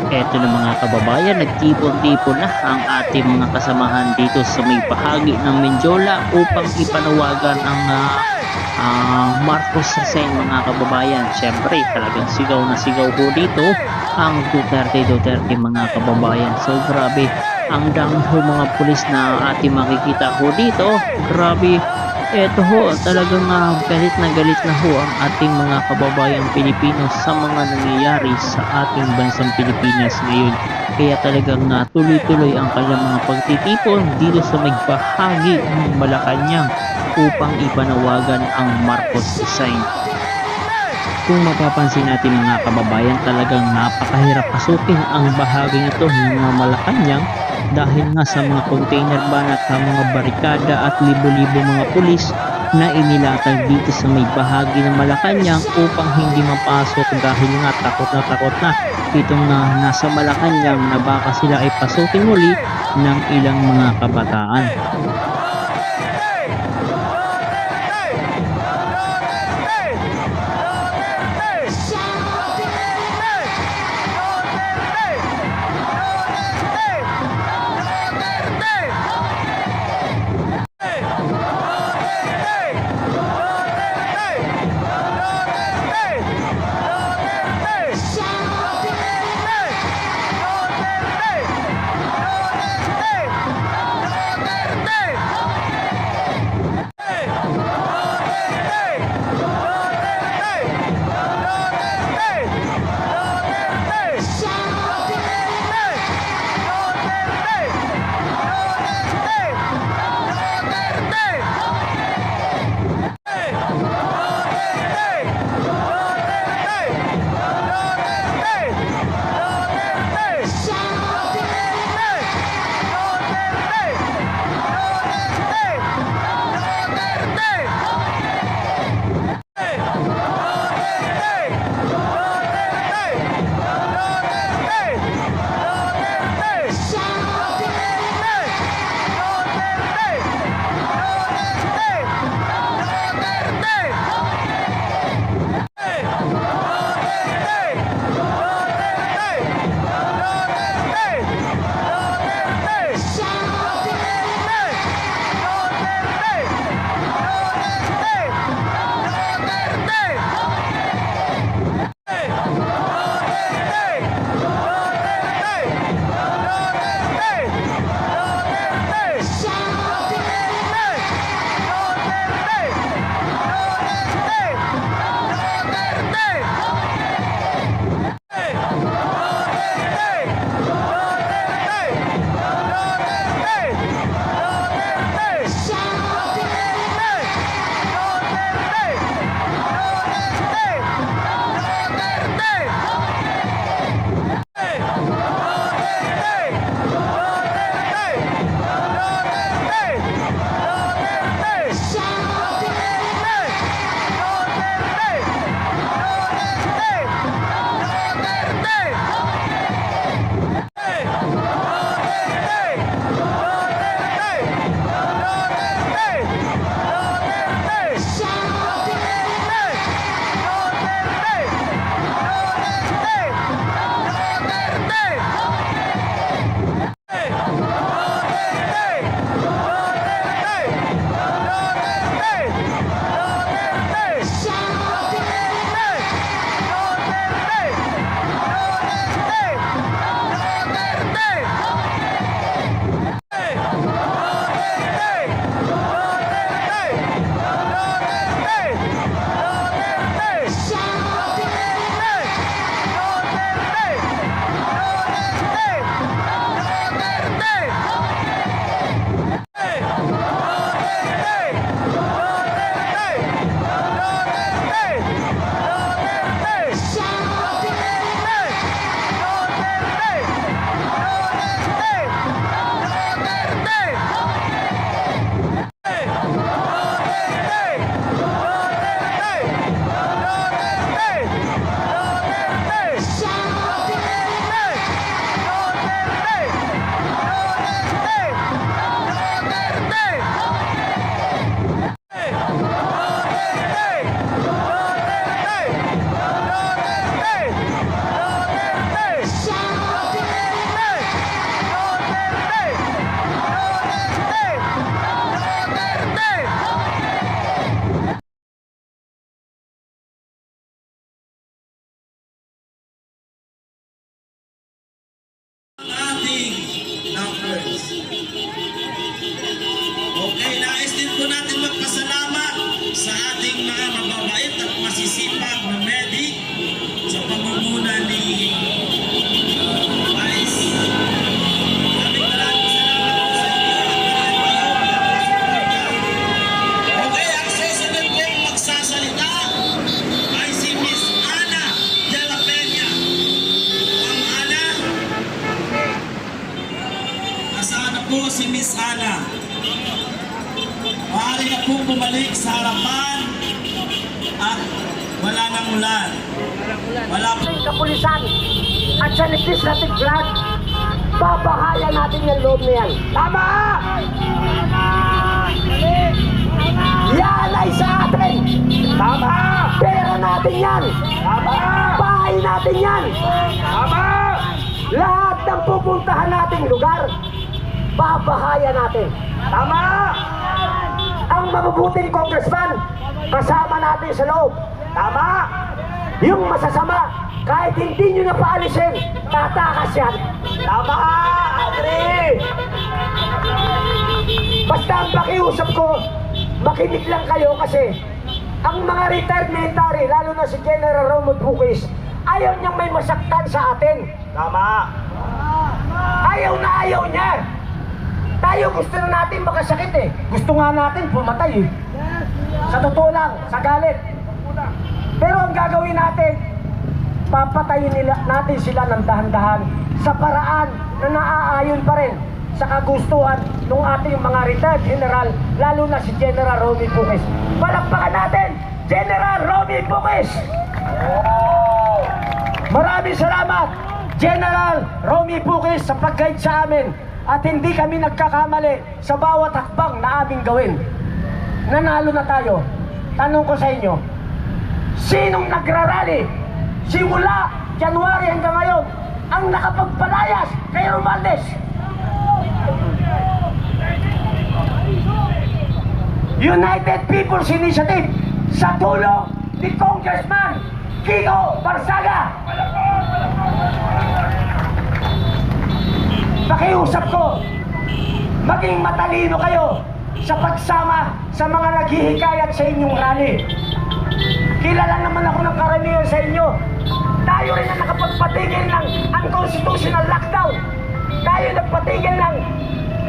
Eto na mga kababayan, nagtipon-tipon na ang ating mga kasamahan dito sa may bahagi ng Menjola upang ipanawagan ang Marcos Resign mga kababayan. Siyempre, talagang sigaw na sigaw ho dito ang Duterte mga kababayan. So grabe, ang dami ho mga pulis na ating makikita ho dito. Grabe, eto ho, talagang galit na ho ang ating mga kababayang Pilipino sa mga nangyayari sa ating bansang Pilipinas ngayon. Kaya talagang tuloy-tuloy ang kanilang mga pagtitipon dito sa may bahagi ng Malacanang upang ipanawagan ang Marcos Resign. Kung mapapansin natin mga kababayan, talagang napakahirap pasukin ang bahaging ito ng Malacanang dahil nga sa mga container van at mga barikada at libo-libo mga pulis na inilatag dito sa may bahagi ng Malacanang upang hindi mapasok dahil nga takot na itong nasa Malacanang na baka sila ay pasukin muli ng ilang mga kabataan. ating numbers. Okay, nais din po natin magpasalamat sa ating mga mababait at masisipag na medic sa pamumuno ni Vice. Maraming salamat po sa inyo. Okay, ang susunod pong magsasalita ay si Miss Ana de la Peña. Ang Ana, nasaan na po si Miss Ana? Maaari na po bumalik sa harapan at wala nang ulan. Wala po. Kapulisan at sa legislative branch, babahayan natin yung loob na yan. Tama! Yan ay sa atin! Tama! Pera natin yan! Tama! Bahay natin yan! Tama! Lahat ng pupuntahan nating lugar, babahayan natin. Tama! Ang mabubuting congressman, kasama natin sa loob. Tama! Yung masasama, kahit hindi nyo na paalisin, tatakas yan. Tama! Adri! Basta ang pakiusap ko, makinig lang kayo kasi ang mga retired military, lalo na si General Romod Bukis, ayaw niyang may masaktan sa atin. Tama! Ayaw na ayaw niya. Tayo gusto na natin makasakit eh. Gusto nga natin pumatay eh. Sa totoo lang, sa galit. Pero ang gagawin natin, papatayin natin sila ng dahan-dahan sa paraan na naaayon pa rin sa kagustuhan ng ating mga retired general, lalo na si General Romy Bukis. Palakpakan natin, General Romy Bukis! Maraming salamat, General Romy Bukis, sa pag-guide sa amin. At hindi kami nagkakamali sa bawat hakbang na aming gawin. Nanalo na tayo. Tanong ko sa inyo, sinong nagrarally simula January hanggang ngayon ang nakapagpalayas kay Romualdez? United People's Initiative sa tulong ni Congressman Kiko Barsaga. Pakiusap ko, maging matalino kayo sa pagsama sa mga naghihikayat sa inyong rally. Kilala naman ako ng karamihan sa inyo. Tayo rin ang nakapagpatigil ng unconstitutional lockdown. Tayo nagpatigil ng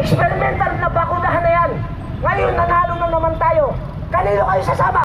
experimental na bakunahan na yan. Ngayon nanalo na naman tayo. Kanino kayo sasama?